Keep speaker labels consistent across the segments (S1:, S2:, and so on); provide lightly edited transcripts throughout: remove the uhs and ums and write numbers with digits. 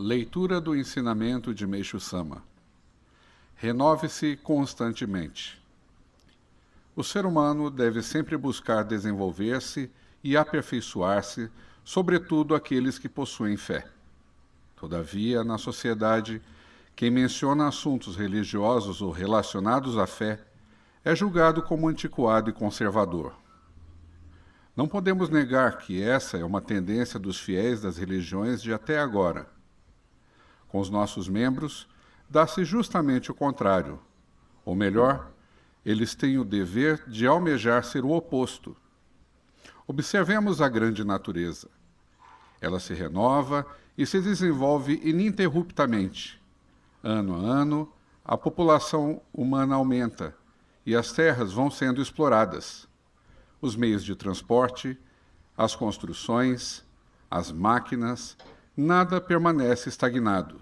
S1: Leitura do ensinamento de Meishu Sama. Renove-se constantemente. O ser humano deve sempre buscar desenvolver-se e aperfeiçoar-se, sobretudo aqueles que possuem fé. Todavia, na sociedade, quem menciona assuntos religiosos ou relacionados à fé é julgado como antiquado e conservador. Não podemos negar que essa é uma tendência dos fiéis das religiões de até agora. Com os nossos membros, dá-se justamente o contrário. Ou melhor, eles têm o dever de almejar ser o oposto. Observemos a grande natureza. Ela se renova e se desenvolve ininterruptamente. Ano a ano, a população humana aumenta e as terras vão sendo exploradas. Os meios de transporte, as construções, as máquinas, nada permanece estagnado.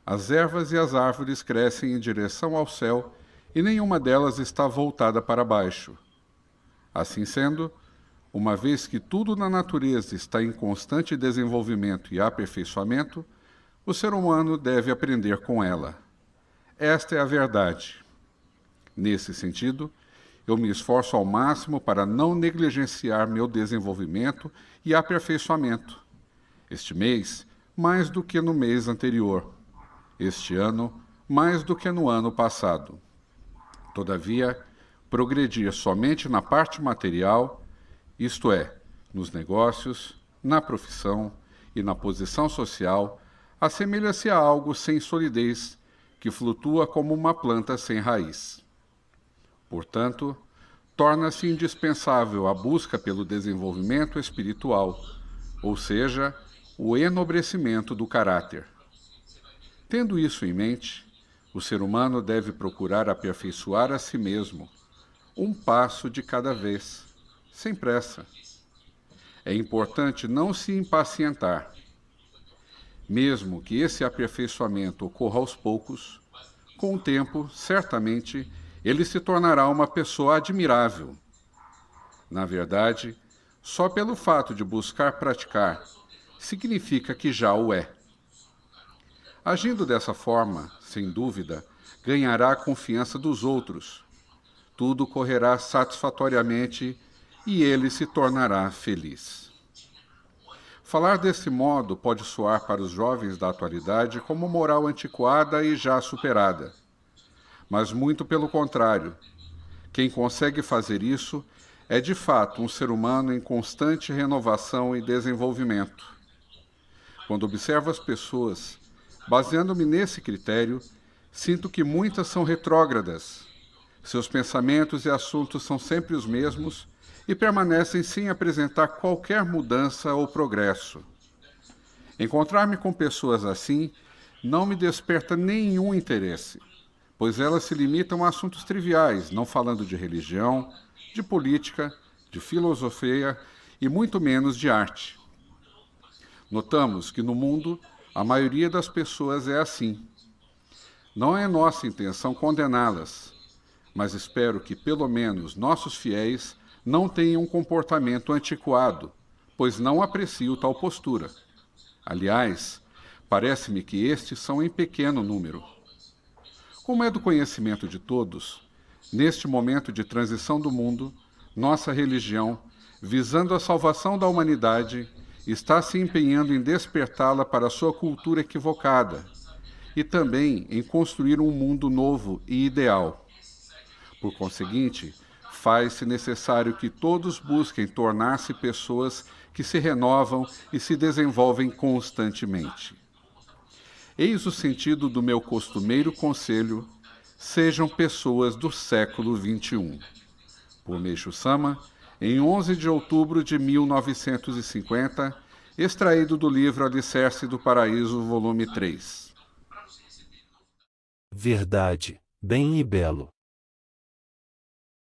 S1: As ervas e as árvores crescem em direção ao céu e nenhuma delas está voltada para baixo. Assim sendo, uma vez que tudo na natureza está em constante desenvolvimento e aperfeiçoamento, o ser humano deve aprender com ela. Esta é a verdade. Nesse sentido, eu me esforço ao máximo para não negligenciar meu desenvolvimento e aperfeiçoamento. Este mês, mais do que no mês anterior. Este ano, mais do que no ano passado. Todavia, progredir somente na parte material, isto é, nos negócios, na profissão e na posição social, assemelha-se a algo sem solidez, que flutua como uma planta sem raiz. Portanto, torna-se indispensável a busca pelo desenvolvimento espiritual, ou seja, o enobrecimento do caráter. Tendo isso em mente, o ser humano deve procurar aperfeiçoar a si mesmo, um passo de cada vez, sem pressa. É importante não se impacientar. Mesmo que esse aperfeiçoamento ocorra aos poucos, com o tempo, certamente, ele se tornará uma pessoa admirável. Na verdade, só pelo fato de buscar praticar, significa que já o é. Agindo dessa forma, sem dúvida, ganhará a confiança dos outros. Tudo correrá satisfatoriamente e ele se tornará feliz. Falar desse modo pode soar para os jovens da atualidade como moral antiquada e já superada. Mas muito pelo contrário. Quem consegue fazer isso é de fato um ser humano em constante renovação e desenvolvimento. Quando observo as pessoas, baseando-me nesse critério, sinto que muitas são retrógradas. Seus pensamentos e assuntos são sempre os mesmos e permanecem sem apresentar qualquer mudança ou progresso. Encontrar-me com pessoas assim não me desperta nenhum interesse, pois elas se limitam a assuntos triviais, não falando de religião, de política, de filosofia e muito menos de arte. Notamos que no mundo a maioria das pessoas é assim. Não é nossa intenção condená-las, mas espero que pelo menos nossos fiéis não tenham um comportamento antiquado, pois não aprecio tal postura. Aliás, parece-me que estes são em pequeno número. Como é do conhecimento de todos, neste momento de transição do mundo, nossa religião, visando a salvação da humanidade, está se empenhando em despertá-la para a sua cultura equivocada e também em construir um mundo novo e ideal. Por conseguinte, faz-se necessário que todos busquem tornar-se pessoas que se renovam e se desenvolvem constantemente. Eis o sentido do meu costumeiro conselho: sejam pessoas do século XXI. Por Meishu Sama, em 11 de outubro de 1950, extraído do livro Alicerce do Paraíso, volume 3.
S2: Verdade, bem e belo.